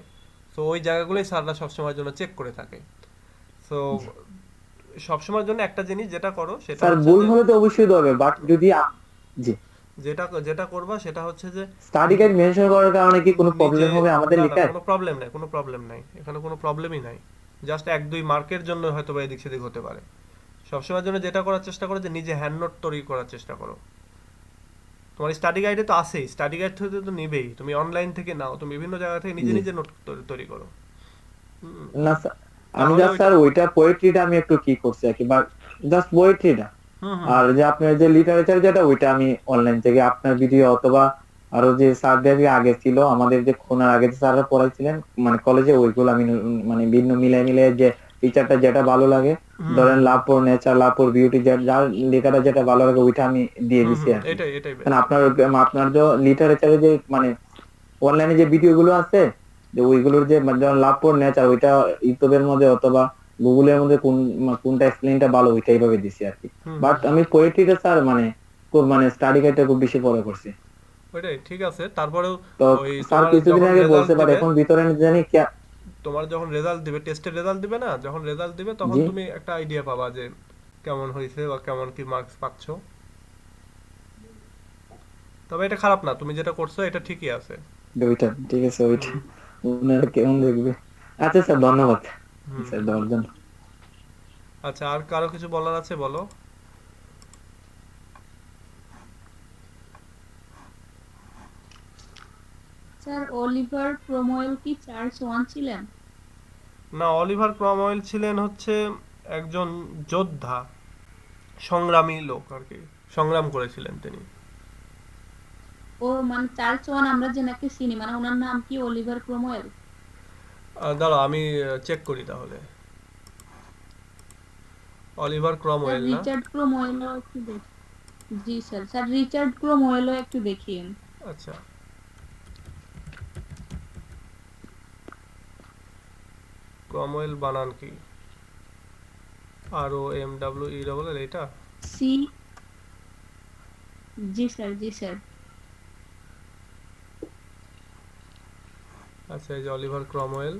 তো ওই জায়গাগুলোই স্যাররা সবসময়ের জন্য চেক করে থাকে। সো সবসময়ের জন্য একটা জিনিস যেটা করো সেটা স্যার হচ্ছে ভুল যে হলে তো অবশ্যই হবে, বাট যদি জি যেটা যেটা করবা সেটা হচ্ছে যে স্টাডি গাইড মেনশন করার কারণে কি কোনো নিজে, প্রবলেম হবে আমাদের না না লেখায়? কোনো প্রবলেম নাই, কোনো প্রবলেম নাই, এখানে কোনো প্রবলেমই নাই। জাস্ট 1-2 মার্কের জন্য হয়তো বা এদিক সেদিক হতে পারে। সবসময়ের জন্য যেটা করার চেষ্টা করো যে নিজে হ্যান্ড নোট তৈরি করার চেষ্টা করো। তোমার স্টাডি গাইডে তো আছেই, স্টাডি গাইড থেকে তো নিবেই, তুমি অনলাইন থেকে নাও, তুমি বিভিন্ন জায়গা থেকে নিজে জি নিজে নোট তৈরি করো। হুম, না স্যার, আমি তাহলে জাস্ট ওইটা স্যার ওইটা পোয়েট্রিটা আমি একটু কি করছি আর কি, বা জাস্ট পোয়েট্রিটা। হুম হুম আর হুম যে আপনার যে লিটারেচার যেটা ওইটা আমি অনলাইন থেকে আপনার ভিডিও অথবা আরো যে স্যারদের আগে ছিল আমাদের যে খোনার আগে যে স্যাররা পড়াইছিলেন মানে কলেজে, ওইগুলো আমি মানে ভিন্ন মিলাই মিলাই যে টিচারটা যেটা ভালো লাগে, হুম ধরেন hmm love for nature, love for beauty, যার লেখাটা যেটা ভালো লাগে ওইটা আমি দিয়ে হুম দিছি হুম, আর কি। এটাই এটাই কারণ বেস্ট। আপনার আপনার যে লিটারেচারে যে মানে অনলাইনে যে ভিডিও গুলো আছে, যে ওইগুলোর যে মানে যেমন লাভ ফর নেচার ওইটা ইউটিউবের মধ্যে অথবা গুগলের মধ্যে কোনটা এক্সপ্লেনটা ভালো ওইটা এইভাবে দিছি আর কি। হুম বাট হুম হুম, আমি পোয়েট্রিটা স্যার মানে খুব মানে স্টাডি গাইডটা খুব বেশি ফলো করছি। ওইটাই ঠিক আছে। তারপরেও তো ওই স্যার তোমার কিছুদিন যখন আগে রেজাল্ট বলছে, বাট দিবে, এখন ভিতরে জানি কি তোমার যখন রেজাল্ট দিবে, টেস্টের রেজাল্ট দিবে না, যখন রেজাল্ট দিবে তখন জি তুমি একটা আইডিয়া পাবা যে কেমন হয়েছে বা কেমন কি মার্কস পাচ্ছ। তবে এটা খারাপ না, তুমি যেটা করছো এটা ঠিকই আছে। ওইটা ঠিক আছে, ওইটা হুম ওনারা কেমন দেখবে। আচ্ছা স্যার, ধন্যবাদ হুম স্যার হুম। দেওয়ার জন্য। আচ্ছা, আর কারো কিছু বলার আছে বলো। স্যার অলিভার ক্রomwell কি চার্লস ওয়ান ছিলেন? না, অলিভার ক্রমওয়েল ছিলেন হচ্ছে একজন যোদ্ধা, সংগ্রামী লোক আর কি, সংগ্রাম করেছিলেন তিনি। ও মানে চার্লস ওয়ান আমরা যে নাকি চিনি, মানে ওনার নাম কি অলিভার ক্রomwell? দাঁড়াও আমি চেক করি তাহলে। অলিভার স্যার ক্রমওয়েল না? রিচার্ড ক্রomwellও একটু দেখি। জি স্যার, স্যার রিচার্ড ক্রomwellও একটু দেখিয়েন। আচ্ছা, ক্রমওয়েল বানান কি? ROMWELL এটা? সি, জি স্যার, জি স্যার। আচ্ছা, এই যে অলিভার ক্রমওয়েল,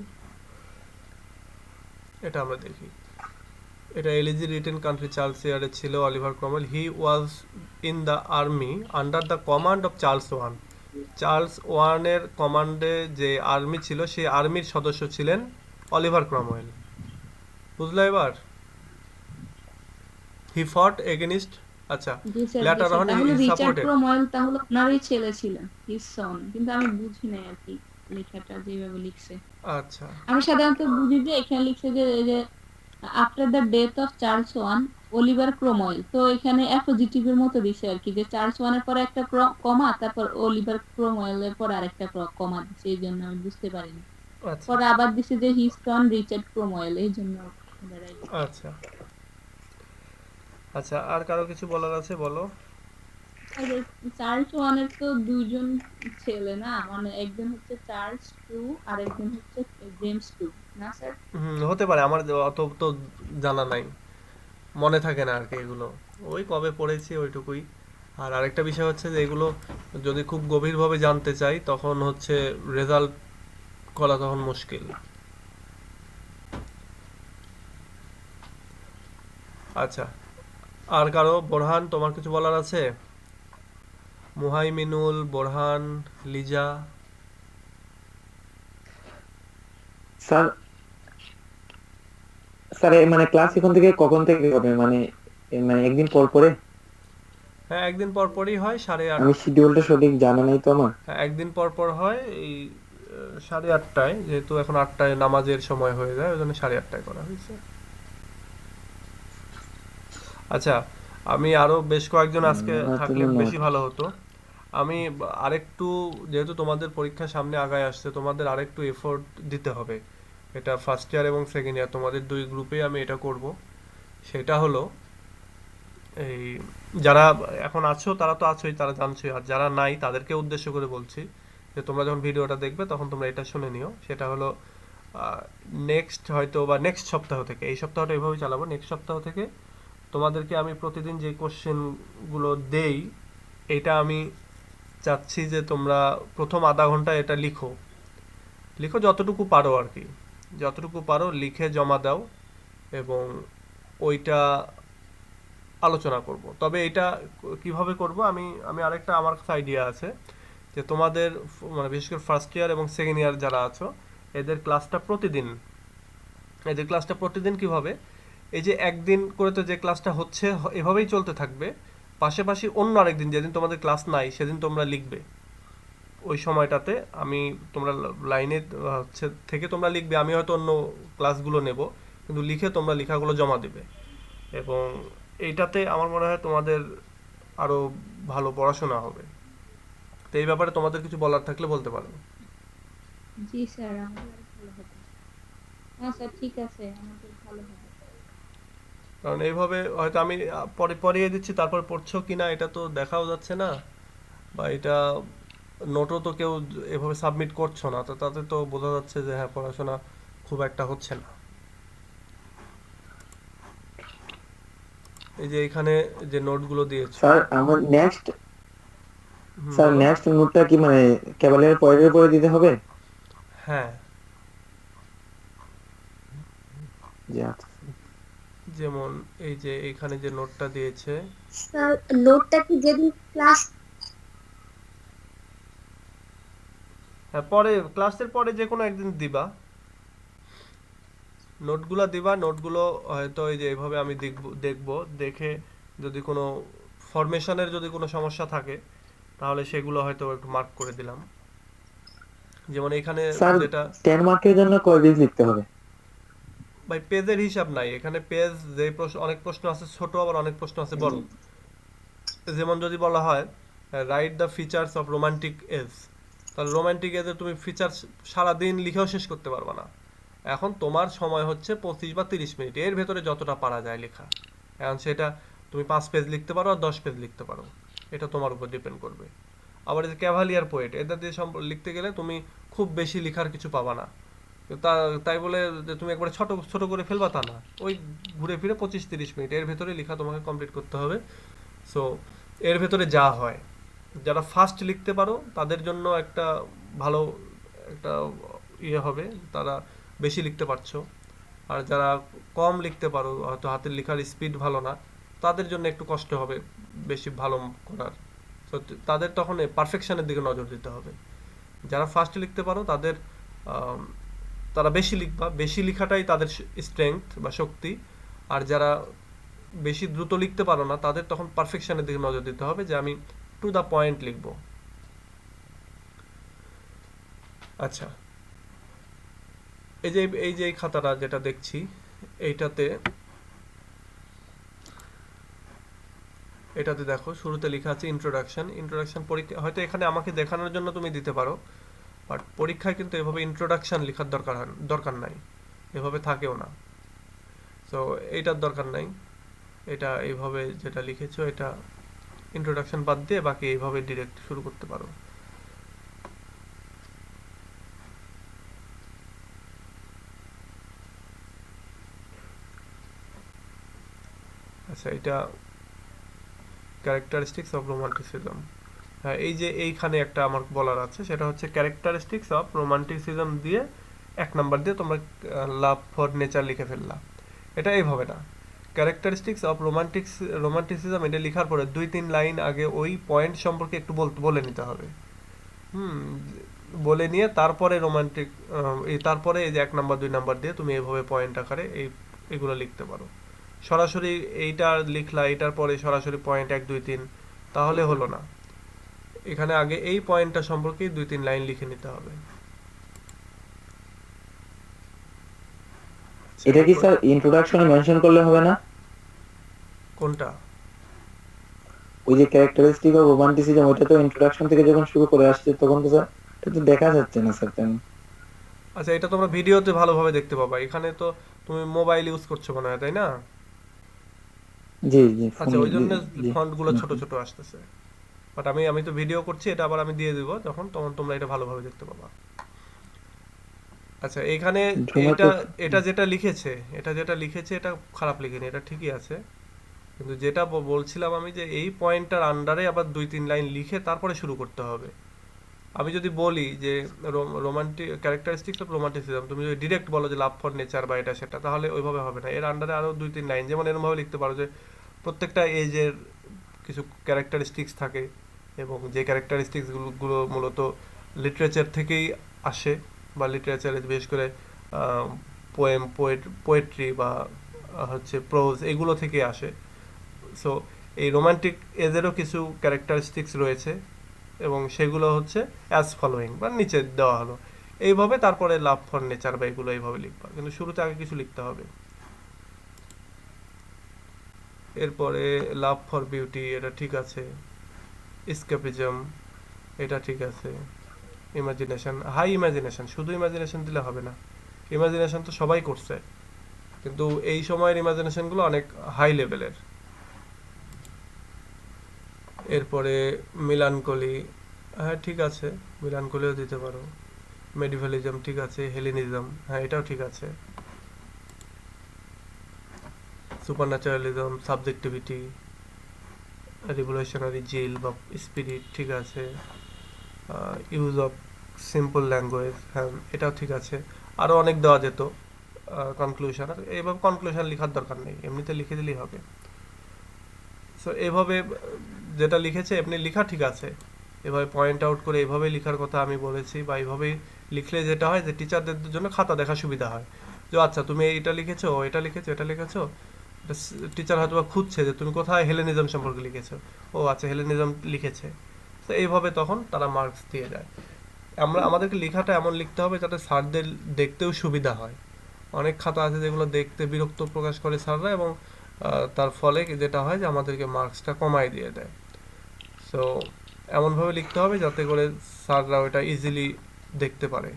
এটা আমরা দেখি। এটা এলিজি রিটেন কান্ট্রি চার্লস ইয়ারে ছিল Oliver Cromwell. He was in the army under the command of Charles one. Charles ওয়ানের কমান্ডে যে আর্মি ছিল সেই আর্মির সদস্য ছিলেন অলিভার ক্রমওয়েল। বুঝলে এবার? হি ফট এগেনিস্ট, আচ্ছা, জি স্যার, জি ল্যাটার স্যার, অন তাহলে হি রিচার্ড সাপোর্টেড। ক্রomwell তাহলে ওনারই ছেলে ছিলেন, হিজ সন, কিন্তু আমি বুঝি নাই আর কি লেখাটা যেভাবে লিখছে। আচ্ছা, আমি সাধারণত বুঝি যে এখানে লিখছে যে এই যে after the death of Charles one Oliver Cromwell, তো এখানে অ্যাপোজিটিভ এর মতো দিছে আর কি, যে চার্লস ওয়ানের পরে একটা কমা, তারপর অলিভার ক্রomwell এর পর আরেকটা কমা দিছে, এই জন্য আমি বুঝতে পারিনি। আচ্ছা, পরে আবার দিছে যে হিজ সন রিচার্ড ক্রomwell, এই জন্য এবার আচ্ছা, আচ্ছা, আর কারো কিছু বলার আছে বলো। আরে, চার্লস ওয়ানের তো দুইজন ছেলে না, মানে একজন হচ্ছে চার্লস টু আর একজন হচ্ছে জেমস টু, না স্যার? হুম, হতে পারে, আমার অত তো জানা নাই, মনে থাকে না আর কি এগুলো, ওই কবে পড়েছি ওইটুকুই। আর আরেকটা বিষয় হচ্ছে যে এগুলো যদি খুব গভীরভাবে জানতে চাই তখন হচ্ছে রেজাল্ট করা তখন মুশকিল। আচ্ছা, আর কারো, বোরহান তোমার কিছু বলার আছে? মুহাইমিনুল, বোরহান, লিজা। স্যার, স্যার মানে ক্লাস এখন থেকে কখন থেকে হবে, মানে মানে একদিন পর পরে? হ্যাঁ, একদিন পর পরই হয়, 8:30। আমি শিডিউলটা সঠিক জানা নাই তো আমার। হ্যাঁ, একদিন পর পর হয় এই 8:30টায়, যেহেতু এখন 8টায় নামাজের সময় হয়ে যায় ওই জন্য 8:30টায় করা হয়েছে। আচ্ছা, আমি আরো বেশ কয়েকজন আজকে আচ্ছা, থাকলে ধন্যবাদ। বেশি ভালো হতো। আমি আরেকটু, যেহেতু তোমাদের পরীক্ষা সামনে আগায় আসছে, তোমাদের আরেকটু এফোর্ট দিতে হবে। এটা ফার্স্ট ইয়ার এবং সেকেন্ড ইয়ার তোমাদের দুই গ্রুপে আমি এটা করব। সেটা হলো এই, যারা এখন আছো তারা তো আছোই, তারা জানছোই, আর যারা নাই তাদেরকে উদ্দেশ্য করে বলছি যে তোমরা যখন ভিডিওটা দেখবে তখন তোমরা এটা শুনে নিও। সেটা হলো নেক্সট হয়তো বা নেক্সট সপ্তাহ থেকে, এই সপ্তাহটা এভাবেই চালাবো, নেক্সট সপ্তাহ থেকে তোমাদেরকে আমি প্রতিদিন যে কোশ্চেনগুলো দেই, এটা আমি চাচ্ছি যে তোমরা প্রথম আধা ঘন্টা এটা লিখো, লিখো যতটুকু পারো আর কি, যতটুকু পারো লিখে জমা দাও। এবং ওইটা আলোচনা করব। তবে এটা কিভাবে করব, আমি আমি আরেকটা আমার কাছে আইডিয়া আছে যে তোমাদের মানে বিশেষ করে ফার্স্ট ইয়ার এবং সেকেন্ড ইয়ার যারা আছো এদের ক্লাসটা প্রতিদিন, এদের ক্লাসটা প্রতিদিন কিভাবে, এই যে একদিন করে তো যে ক্লাসটা হচ্ছে এভাবেই চলতে থাকবে, পাশাপাশি অন্য আরেকদিন যেদিন তোমাদের ক্লাস নাই সেদিন তোমরা লিখবে। ওই সময়টাতে আমি তোমরা লাইনে হচ্ছে থেকে তোমরা লিখবে, আমি হয়তো অন্য ক্লাসগুলো নেব, কিন্তু লিখে তোমরা লেখাগুলো জমা দেবে। এবং এইটাতে আমার মনে হয় তোমাদের আরো ভালো পড়াশোনা হবে। তো এই ব্যাপারে তোমাদের কিছু বলার থাকলে বলতে পারো। জি স্যার, আমাদের ভালো হবে। হ্যাঁ স্যার, ঠিক আছে, আমাদের ভালো হবে। কারণ এইভাবে হয়তো আমি পরে পড়িয়ে দিচ্ছি, তারপর পড়ছো কিনা এটা তো দেখাও যাচ্ছে না, বা এটা নোটও তো কেউ এভাবে সাবমিট করছো না, তো তাতে তো বোঝা যাচ্ছে যে হ্যাঁ পড়াশোনা খুব একটা হচ্ছে না। এই যে এখানে যে নোটগুলো দিয়েছো। স্যার আমার নেক্সট স্যার বলো। নেক্সট নোটটা কি মানে ক্যাভালিয়ার পয়েন্টের উপরে দিতে হবে? হ্যাঁ, জি আচ্ছা। যেমন এই যে এখানে যে নোটটা দিয়েছে, স্যার নোটটা কি যেদিন ক্লাস হ্যাঁ পরে ক্লাসের পরে যে কোনো একদিন দিবা, নোটগুলো দিবা। নোটগুলো হয়তো এই যে এইভাবে আমি দেখবো, দেখে যদি কোনো ফরমেশনের যদি কোনো সমস্যা থাকে তাহলে সেগুলো হয়তো একটু মার্ক করে দিলাম। যেমন এখানে স্যার যেটা 10 মার্কের জন্য কয় পেজ লিখতে হবে? ভাই পেজের হিসাব নাই এখানে, পেজ যে প্রশ্ন, অনেক প্রশ্ন আছে ছোট, আবার অনেক প্রশ্ন আছে বড়। যেমন যদি বলা হয় write the features of romantic age, তাহলে রোমান্টিক এজে তুমি ফিচার্স সারাদিন লিখেও শেষ করতে পারবে না। এখন তোমার সময় হচ্ছে 25 বা 30 মিনিট, এর ভেতরে যতটা পারা যায় লেখা। এখন সেটা তুমি 5 পেজ লিখতে পারো আর 10 পেজ লিখতে পারো, এটা তোমার উপর ডিপেন্ড করবে। আবার এই যে ক্যাভালিয়ার পোয়েট, এদের দিয়ে লিখতে গেলে তুমি খুব বেশি লেখার কিছু পাবা না। তাই বলে যে তুমি একবারে ছোট ছোট করে ফেলবা তা না, ওই ঘুরে ফিরে 25-30 মিনিট এর ভেতরে লেখা তোমাকে কমপ্লিট করতে হবে। সো এর ভেতরে যা হয়, যারা ফাস্ট লিখতে পারো তাদের জন্য একটা ভালো একটা ইয়ে হবে, তারা বেশি লিখতে পারছো। আর যারা কম লিখতে পারো, হয়তো হাতের লেখার স্পিড ভালো না, তাদের জন্য একটু কষ্ট হবে বেশি ভালো করার। তো তাদের তখন পারফেকশনের দিকে নজর দিতে হবে। যারা ফাস্ট লিখতে পারো তাদের আম, তারা বেশি লিখবা, বেশি লেখাটাই তাদের স্ট্রেংথ বা শক্তি। আর যারা বেশি দ্রুত লিখতে পারো না তাদের তখন পারফেকশনের দিকে নজর দিতে হবে, যে আমি টু দ্য পয়েন্ট লিখবো। আচ্ছা, এই যে এই খাতাটা যেটা দেখছি, এইটাতে এটাতে দেখো শুরুতে লেখা আছে ইন্ট্রোডাকশন। ইন্ট্রোডাকশন পরীক্ষা হয়তো এখানে আমাকে দেখানোর জন্য তুমি দিতে পারো, বাট পরীক্ষায় কিন্তু এভাবে ইন্ট্রোডাকশন লেখার দরকার নাই, এভাবে থাকেও না। সো এইটার দরকার নাই, এটা এইভাবে যেটা লিখেছো এটা ইন্ট্রোডাকশন বাদ দিয়ে বাকি এইভাবে ডিরেক্ট শুরু করতে পারো। আচ্ছা, এটা ক্যারেক্টারিস্টিক্স অফ রোমান্টিসিজম। হ্যাঁ, এই যে এইখানে একটা আমার বলার আছে, সেটা হচ্ছে ক্যারেক্টারিস্টিক্স অফ রোমান্টিসিজম দিয়ে 1 নাম্বার দিয়ে তোমরা লাভ ফর নেচার লিখে ফেললা। এটা এইভাবে না, ক্যারেক্টারিস্টিক্স অফ রোমান্টিসিজম এটা লেখার পরে 2-3 লাইন আগে ওই পয়েন্ট সম্পর্কে একটু বলে নিতে হবে। হুম, বলে নিয়ে তারপরে তারপরে এই যে 1 নাম্বার 2 নাম্বার দিয়ে তুমি এইভাবে পয়েন্ট আকারে এগুলো লিখতে পারো। সরাসরি এইটা লিখলা, এইটার পরে সরাসরি পয়েন্ট 1 2 3, তাহলে হলো না। এখানে আগে এই পয়েন্টটা সম্পর্কে 2-3 লাইন লিখে নিতে হবে। এটা কি স্যার ইন্ট্রোডাকশনে মেনশন করলে হবে না? কোনটা? ওই যে ক্যারেক্টারিস্টিক অফ রোমান্টিসিজম, ওইটা তো ইন্ট্রোডাকশন থেকে যখন শুরু করে আসছে তখন তো স্যার এটা তো দেখা যাচ্ছে না স্যার তেমন। আচ্ছা, এটা তোমরা ভিডিওতে ভালোভাবে দেখতে পাবা, এখানে তো তুমি মোবাইল ইউজ করছো মনে হয়, তাই না? জি জি ফোন আচ্ছা, ওই জন্য জি। ফন্টগুলো ছোট ছোট আসতেছে। বাট আমি আমি তো ভিডিও করছি, এটা আবার আমি দিয়ে দিব তখন তোমরা এটা ভালোভাবে দেখতে পাবা। আচ্ছা, এখানে ঝুমাতে এটা এটা যেটা লিখেছে এটা খারাপ লিখেনি, এটা ঠিকই আছে। কিন্তু যেটা বলছিলাম আমি, যে এই পয়েন্টটার আন্ডারে আবার 2-3 লাইন লিখে তারপরে শুরু করতে হবে। আমি যদি বলি যে রোমান্টিক ক্যারেক্টারিস্টিক্স অফ রোমান্টিসিজম, তুমি যদি ডিরেক্ট বলো যে লাভ ফর নেচার বা এটা সেটা, তাহলে ওইভাবে হবে না। এর আন্ডারে আরো 2-3 লাইন, যেমন এরকমভাবে লিখতে পারো যে প্রত্যেকটা এজের কিছু ক্যারেক্টারিস্টিক্স থাকে, এবং যে ক্যারেক্টারিস্টিক্স গুলো মূলত লিটারেচার থেকেই আসে, বা লিটারেচারে বিশেষ করে পোয়েট্রি বা হচ্ছে প্রোজ, এগুলো থেকে আসে। সো এই রোমান্টিক এজেরও কিছু ক্যারেক্টারিস্টিক্স রয়েছে, এবং সেগুলো হচ্ছে অ্যাজ ফলোয়িং বা নিচে দেওয়া হলো এইভাবে। তারপরে লাভ ফর নেচার বা এগুলো এইভাবে লিখবা, কিন্তু শুরুতে আগে কিছু লিখতে হবে। এরপরে লাভ ফর বিউটি, এটা ঠিক আছে। এসকেপিজম, এটা ঠিক আছে। ইমাজিনেশন, হাই ইমাজিনেশন, শুধু ইমাজিনেশন দিলে হবে না। ইমাজিনেশন তো সবাই করছে, কিন্তু এই সময়ের ইমাজিনেশনগুলো অনেক হাই লেভেলের। এরপরে মিলানকলি, হ্যাঁ ঠিক আছে, মিলানকলিও দিতে পারো। মেডিভেলিজম ঠিক আছে। হেলেনিজম, হ্যাঁ এটাও ঠিক আছে। সুপারন্যাচারালিজম, সাবজেক্টিভিটি, রিভলিউশনারি জিল বা স্পিরিট ঠিক আছে। ইউজ অফ সিম্পল ল্যাঙ্গুয়েজ, হ্যাঁ এটাও ঠিক আছে। আরও অনেক দেওয়া যেত। কনক্লুশন, এইভাবে কনক্লুশন লেখার দরকার নেই, এমনিতে লিখে দিলেই হবে। সো এভাবে যেটা লিখেছে এমনি লেখা ঠিক আছে, এভাবে পয়েন্ট আউট করে এভাবে লেখার কথা আমি বলেছি, বা এইভাবেই লিখলে যেটা হয় যে টিচারদের জন্য খাতা দেখা সুবিধা হয়, যে আচ্ছা তুমি এটা লিখেছো, এটা লিখেছো, এটা লিখেছো। টিচার হয়তো বা খুঁজছে যে তুমি কোথায় হেলেনিজম সম্পর্কে লিখেছো, ও আচ্ছা হেলেনিজম লিখেছে। তো এইভাবে তখন তারা মার্কস দিয়ে যায়। আমাদেরকে লেখাটা এমন লিখতে হবে যাতে স্যারদের দেখতেও সুবিধা হয়। অনেক খাতা আছে যেগুলো দেখতে বিরক্ত প্রকাশ করে স্যাররা, এবং তার ফলে যেটা হয় যে আমাদেরকে মার্কসটা কমায় দিয়ে দেয়। সো এমনভাবে লিখতে হবে যাতে করে স্যাররা ওটা ইজিলি দেখতে পারে।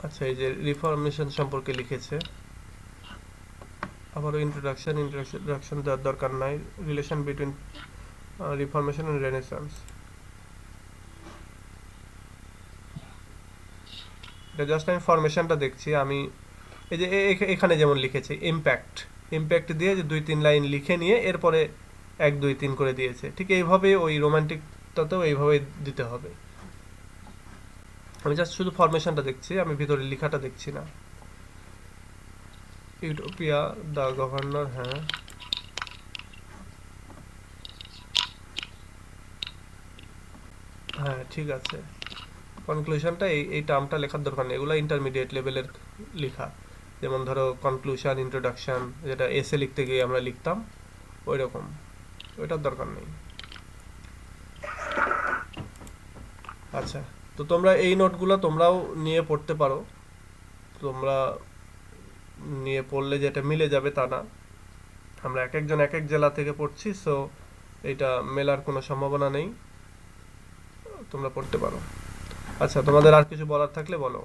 আচ্ছা, এই যে রিফরমেশন সম্পর্কে লিখেছে, আবারও ইন্ট্রোডাকশন দেওয়ার দরকার নাই। Relation between reformation and renaissance, এটা জাস্ট আমি ফরমেশনটা দেখছি। আমি এই যে এখানে যেমন লিখেছে ইম্প্যাক্ট দিয়ে যে 2-3 লাইন লিখে নিয়ে এরপরে 1-2-3 করে দিয়েছে, ঠিক এইভাবে ওই রোমান্টিকটাতেও এইভাবে দিতে হবে। আমি জাস্ট শুধু ফরমেশনটা দেখছি, আমি ভিতরে লেখাটা দেখছি না। ইউটোপিয়া, দ্য গভর্নর, হ্যাঁ হ্যাঁ ঠিক আছে। কনক্লুশনটা এই টার্মটা লেখার দরকার নেই, এগুলো ইন্টারমিডিয়েট লেভেলের লেখা। যেমন ধরো কনক্লুশন, ইন্ট্রোডাকশন, যেটা এসে লিখতে গিয়ে আমরা লিখতাম, ওই রকম, ওইটার দরকার নেই। আচ্ছা, তো তোমরা এই নোটগুলো তোমরাও নিয়ে পড়তে পারো। তোমরা নিয়ে পড়লে যেটা মিলে যাবে তা না, আমরা এক একজন এক এক জেলা থেকে পড়ছি, সো এটা মেলার কোনো সম্ভাবনা নেই। তোমরা পড়তে পারো। আচ্ছা, তোমাদের আর কিছু বলার থাকলে বলো।